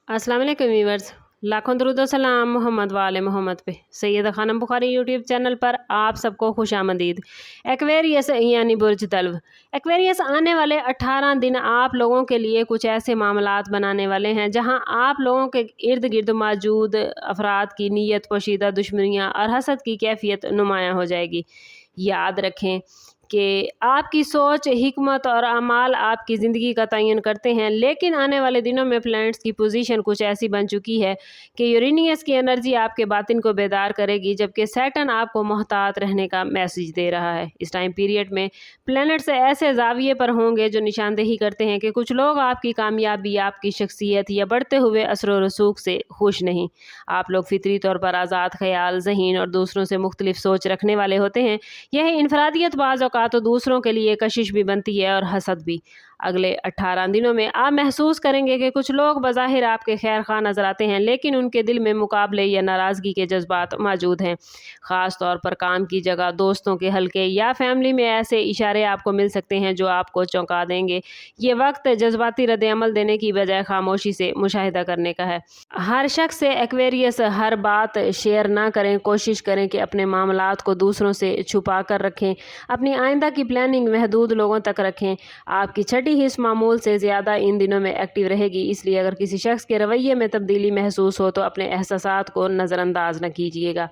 अस्सलाम वालेकुम व्यूअर्स, लाखों दरूद व सलाम मोहम्मद वाले मोहम्मद पे। सैयदा खानम बुखारी यूट्यूब चैनल पर आप सबको खुशामदीद। एक्वेरियस यानी बुर्ज तल्व। एक्वेरियस आने वाले 18 दिन आप लोगों के लिए कुछ ऐसे मामलात बनाने वाले हैं जहां आप लोगों के इर्द गिर्द मौजूद अफराद की नीयत, पोशीदा दुश्मनियाँ और हसद की कैफियत नुमायाँ हो जाएगी। याद रखें कि आपकी सोच, हिकमत और अमाल आपकी ज़िंदगी का तयन करते हैं, लेकिन आने वाले दिनों में प्लैनेट्स की पोजीशन कुछ ऐसी बन चुकी है कि यूरेनियस की एनर्जी आपके बातिन को बेदार करेगी, जबकि सैटर्न आपको मोहतात रहने का मैसेज दे रहा है। इस टाइम पीरियड में प्लैनेट्स ऐसे जाविये पर होंगे जो निशानदेही करते हैं कि कुछ लोग आपकी कामयाबी, आपकी शख्सियत या बढ़ते हुए असर रसूख से खुश नहीं। आप लोग फितरी तौर पर आज़ाद ख्याल, ज़हीन और दूसरों से मुख्तलिफ सोच रखने वाले होते हैं। यह इनफरादियत बाज़ औक़ात तो दूसरों के लिए कशिश भी बनती है और हसद भी। अगले 18 दिनों में आप महसूस करेंगे कि कुछ लोग बज़ाहिर आपके खैर खा नजर आते हैं, लेकिन उनके दिल में मुकाबले या नाराज़गी के जज्बात मौजूद हैं। ख़ास तौर पर काम की जगह, दोस्तों के हल्के या फैमिली में ऐसे इशारे आपको मिल सकते हैं जो आपको चौंका देंगे। ये वक्त जज्बाती रद्द-ए-अमल देने की बजाय खामोशी से मुशाहिदा करने का है। हर शख्स से एक्वेरियस हर बात शेयर ना करें। कोशिश करें कि अपने मामलात को दूसरों से छुपा कर रखें। अपनी आइंदा की प्लानिंग महदूद लोगों तक रखें। आपकी छठी हिस्स मामूल से ज़्यादा इन दिनों में एक्टिव रहेगी, इसलिए अगर किसी शख्स के रवैये में तब्दीली महसूस हो तो अपने एहसासात को नज़रअंदाज न कीजिएगा।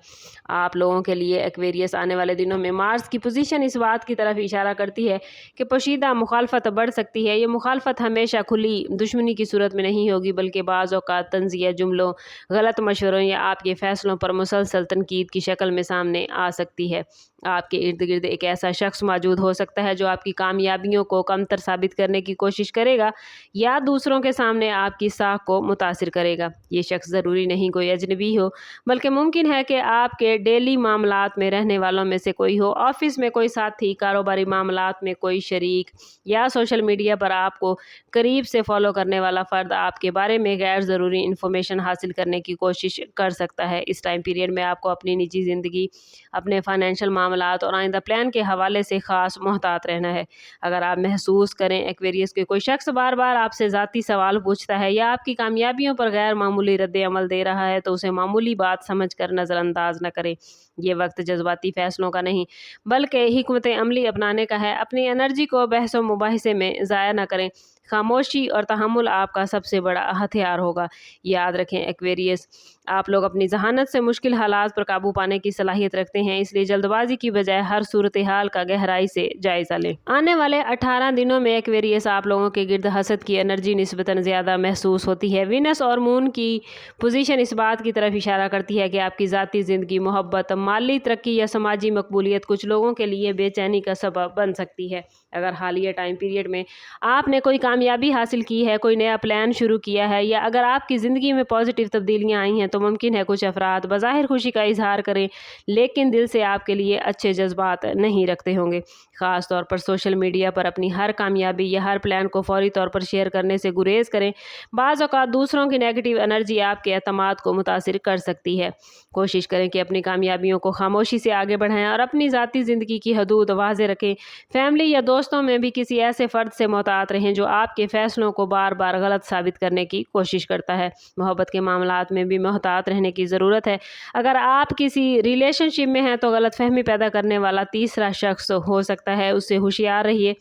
आप लोगों के लिए एक्वेरियस आने वाले दिनों में मार्स की पोजीशन इस बात की तरफ इशारा करती है कि पोशीदा मुखालफत बढ़ सकती है। ये मुखालफत हमेशा खुली दुश्मनी की सूरत में नहीं होगी, बल्कि बाज़ औक़ात तंज़िया, जुमलों, गलत मशवरों या आपके फ़ैसलों पर मुसलसल तनकीद की शक्ल में सामने आ सकती है। आपके इर्द गिर्द एक ऐसा शख्स मौजूद हो सकता है जो आपकी कामयाबियों को कमतर साबित करने की कोशिश करेगा या दूसरों के सामने आपकी साख को मुतासिर करेगा। ये शख्स ज़रूरी नहीं कोई अजनबी हो, बल्कि मुमकिन है कि आपके डेली मामलात में रहने वालों में से कोई हो, ऑफिस में कोई साथी, कारोबारी मामलात में कोई शरीक या सोशल मीडिया पर आपको करीब से फॉलो करने वाला फ़र्द आपके बारे में गैर ज़रूरी इन्फॉर्मेशन हासिल करने की कोशिश कर सकता है। इस टाइम पीरियड में आपको अपनी निजी ज़िंदगी, अपने फाइनेंशियल मामलात और आइंदा प्लान के हवाले से ख़ास मोहतात रहना है। अगर आप महसूस करें एक्वेरियस के कोई शख्स बार बार आपसे ज़ाती सवाल पूछता है या आपकी कामयाबियों पर गैर मामूली रद्द-ए-अमल दे रहा है, तो उसे मामूली बात समझ कर नज़रअंदाज न करें। ये वक्त जज्बाती फ़ैसलों का नहीं, बल्कि हिकमत अमली अपनाने का है। अपनी एनर्जी को बहस व मुबाहिसे में ज़ाया न करें। खामोशी और तहम्मुल आपका सबसे बड़ा हथियार होगा। याद रखें एक्वेरियस, आप लोग अपनी जहानत से मुश्किल हालात पर काबू पाने की सलाहियत रखते हैं, इसलिए जल्दबाजी की बजाय हर सूरत हाल का गहराई से जायज़ा लें। आने वाले 18 दिनों में एक्वेरियस आप लोगों के गिर्द हसद की एनर्जी निस्बतन ज़्यादा महसूस होती है। वीनस और मून की पोजीशन इस बात की तरफ इशारा करती है कि आपकी ज़ाती ज़िंदगी, मोहब्बत, माली तरक्की या समाजी मकबूलियत कुछ लोगों के लिए बेचैनी का सबब बन सकती है। अगर हालिया टाइम पीरियड में आपने कोई कामयाबी हासिल की है, कोई नया प्लान शुरू किया है या अगर आपकी ज़िंदगी में पॉजिटिव तब्दीलियाँ आई हैं, तो मुमकिन है कुछ अफराद बज़ाहिर खुशी का इजहार करें, लेकिन दिल से आपके लिए अच्छे जज्बात नहीं रखते होंगे। ख़ास तौर पर सोशल मीडिया पर अपनी हर कामयाबी या हर प्लान को फौरी तौर पर शेयर करने से गुरेज करें। बाज़ औक़ात दूसरों की नेगेटिव एनर्जी आपके एतमाद को मुतासिर कर सकती है। कोशिश करें कि अपनी कामयाबियों को खामोशी से आगे बढ़ाएं और अपनी ज़ाती ज़िंदगी की हदूद वाज़े रखें। फैमिली या दोस्तों में भी किसी ऐसे फ़र्द से मोहतात रहें जो आपके फ़ैसलों को बार बार गलत साबित करने की कोशिश करता है। मोहब्बत के मामलात में भी मोहतात रहने की ज़रूरत है। अगर आप किसी रिलेशनशिप में हैं तो गलतफहमी पैदा करने वाला तीसरा शख्स हो सकता है, उससे होशियार रहिए।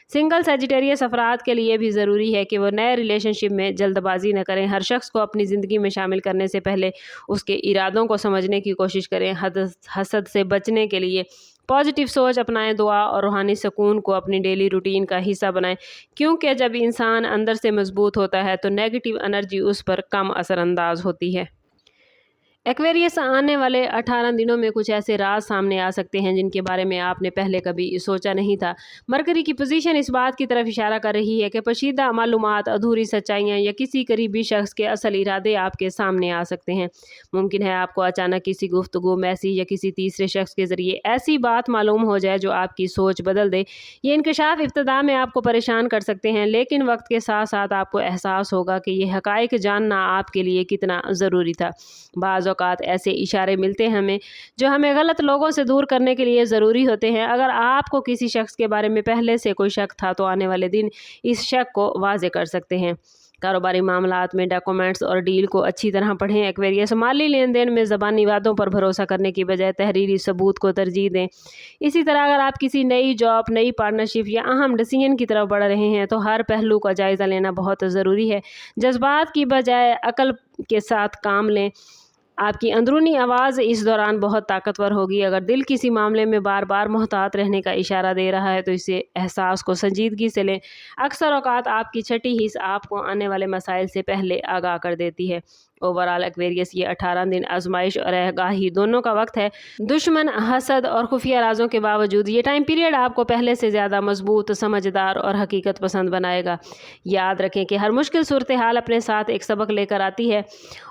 सिंगल सजिटेरियस अफराद के लिए भी ज़रूरी है कि वो नए रिलेशनशिप में जल्दबाजी न करें। हर शख्स को अपनी ज़िंदगी में शामिल करने से पहले उसके इरादों को समझने की कोशिश करें। हसद से बचने के लिए पॉजिटिव सोच अपनाएं, दुआ और रूहानी सुकून को अपनी डेली रूटीन का हिस्सा बनाएं, क्योंकि जब इंसान अंदर से मजबूत होता है तो नेगेटिव एनर्जी उस पर कम असरअंदाज होती है। एक्वेरियस आने वाले 18 दिनों में कुछ ऐसे राज सामने आ सकते हैं जिनके बारे में आपने पहले कभी सोचा नहीं था। मरकरी की पोजीशन इस बात की तरफ इशारा कर रही है कि पोशीदा मालूमात, अधूरी सच्चाइयाँ या किसी करीबी शख्स के असल इरादे आपके सामने आ सकते हैं। मुमकिन है आपको अचानक किसी गुफ्तगू, मैसेज या किसी तीसरे शख्स के ज़रिए ऐसी बात मालूम हो जाए जो आपकी सोच बदल दे। ये इंकशाफ इब्तदा में आपको परेशान कर सकते हैं, लेकिन वक्त के साथ साथ आपको एहसास होगा कि ये हक़ाइक़ जानना आपके लिए कितना ज़रूरी था। बाज़ औक़ात ऐसे इशारे मिलते हैं हमें जो हमें गलत लोगों से दूर करने के लिए ज़रूरी होते हैं। अगर आपको किसी शख्स के बारे में पहले से कोई शक था तो आने वाले दिन इस शक को वाज़े कर सकते हैं। कारोबारी मामलात में डॉक्यूमेंट्स और डील को अच्छी तरह पढ़ें। एक्वेरियस, माली लेन देन में ज़बानी वादों पर भरोसा करने की बजाय तहरीरी सबूत को तरजीह दें। इसी तरह अगर आप किसी नई जॉब, नई पार्टनरशिप या अहम डिसीजन की तरफ बढ़ रहे हैं तो हर पहलू का जायज़ा लेना बहुत ज़रूरी है। जज्बात की बजाय अकल के साथ काम लें। आपकी अंदरूनी आवाज़ इस दौरान बहुत ताकतवर होगी। अगर दिल किसी मामले में बार बार मोहतात रहने का इशारा दे रहा है तो इसे एहसास को संजीदगी से लें। अक्सर औक़ात आपकी छठी हिस्स आपको आने वाले मसाइल से पहले आगाह कर देती है। ओवरऑल एक्वेरियस, ये 18 दिन आजमाइश और आगाही दोनों का वक्त है। दुश्मन, हसद और खुफिया राजों के बावजूद ये टाइम पीरियड आपको पहले से ज़्यादा मजबूत, समझदार और हकीकत पसंद बनाएगा। याद रखें कि हर मुश्किल सूरत हाल अपने साथ एक सबक लेकर आती है,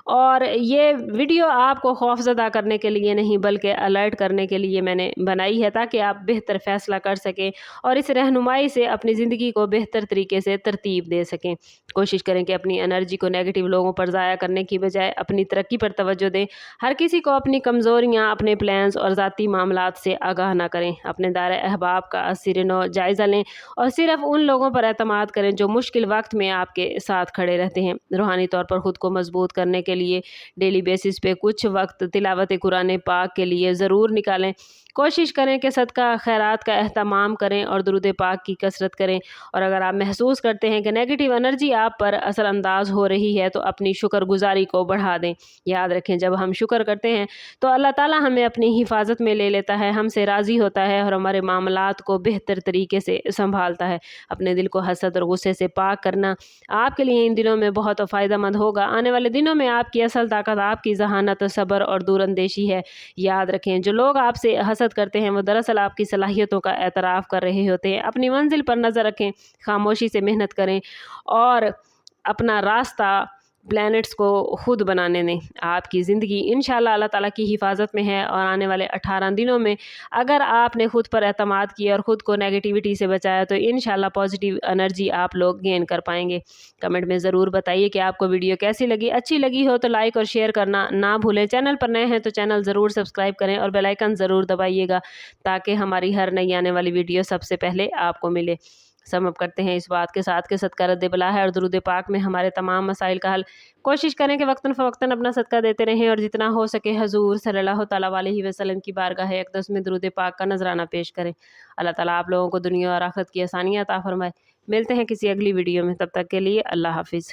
और ये वीडियो आपको खौफज़दा करने के लिए नहीं बल्कि अलर्ट करने के लिए मैंने बनाई है, ताकि आप बेहतर फ़ैसला कर सकें और इस रहनुमाई से अपनी ज़िंदगी को बेहतर तरीके से तरतीब दे सकें। कोशिश करें कि अपनी एनर्जी को नेगेटिव लोगों पर ज़ाया करने की बजाय अपनी तरक्की पर तवज्जो दें। हर किसी को अपनी कमज़ोरियाँ, अपने प्लान्स और ज़ाती मामलात से आगाह ना करें। अपने दायरे अहबाब का सिर-ए-नौ जायज़ा लें और सिर्फ़ उन लोगों पर एतमाद करें जो मुश्किल वक्त में आपके साथ खड़े रहते हैं। रूहानी तौर पर ख़ुद को मजबूत करने के लिए डेली बेसिस पे कुछ वक्त तिलावत कुरान पाक के लिए ज़रूर निकालें। कोशिश करें कि सदका खैरात का एहतमाम करें और दुरूद पाक की कसरत करें। और अगर आप महसूस करते हैं कि नेगेटिव एनर्जी आप पर असरअंदाज हो रही है तो अपनी शुक्रगुजारी को बढ़ा दें। याद रखें, जब हम शुक्र करते हैं तो अल्लाह ताला हमें अपनी हिफाजत में ले लेता है, हमसे राज़ी होता है और हमारे मामलात को बेहतर तरीके से संभालता है। अपने दिल को हसद और गुस्से से पाक करना आपके लिए इन दिनों में बहुत फ़ायदेमंद होगा। आने वाले दिनों में आपकी असल ताकत आपकी ज़हानत, सब्र और दूरअंदेशी है। याद रखें, जो लोग आपसे हसद करते हैं वो दरअसल आपकी सलाहियतों का एतराफ़ कर रहे होते हैं। अपनी मंजिल पर नज़र रखें, खामोशी से मेहनत करें और अपना रास्ता प्लैनेट्स को खुद बनाने दें। आपकी ज़िंदगी इंशाल्लाह अल्लाह ताला की हिफाजत में है, और आने वाले 18 दिनों में अगर आपने खुद पर एतमाद किया और ख़ुद को नेगेटिविटी से बचाया तो इंशाल्लाह पॉजिटिव एनर्जी आप लोग गेन कर पाएंगे। कमेंट में ज़रूर बताइए कि आपको वीडियो कैसी लगी। अच्छी लगी हो तो लाइक और शेयर करना ना भूलें। चैनल पर नए हैं तो चैनल ज़रूर सब्सक्राइब करें और बेल आइकन ज़रूर दबाइएगा, ताकि हमारी हर नई आने वाली वीडियो सबसे पहले आपको मिले। समअप करते हैं इस बात के साथ कि सदका रद्द बला है और दुरूद पाक में हमारे तमाम मसाइल का हल। कोशिश करें कि वक्तन फ़वक्तन अपना सदका देते रहें और जितना हो सके हजूर सल्लल्लाहु तआला अलैहि वसल्लम की बारगाह अक़दस में दुरूद पाक का नजराना पेश करें। अल्लाह ताला आप लोगों को दुनिया और आखिरत की आसानियाँ अता फरमाए। मिलते हैं किसी अगली वीडियो में, तब तक के लिए अल्लाह हाफिज़।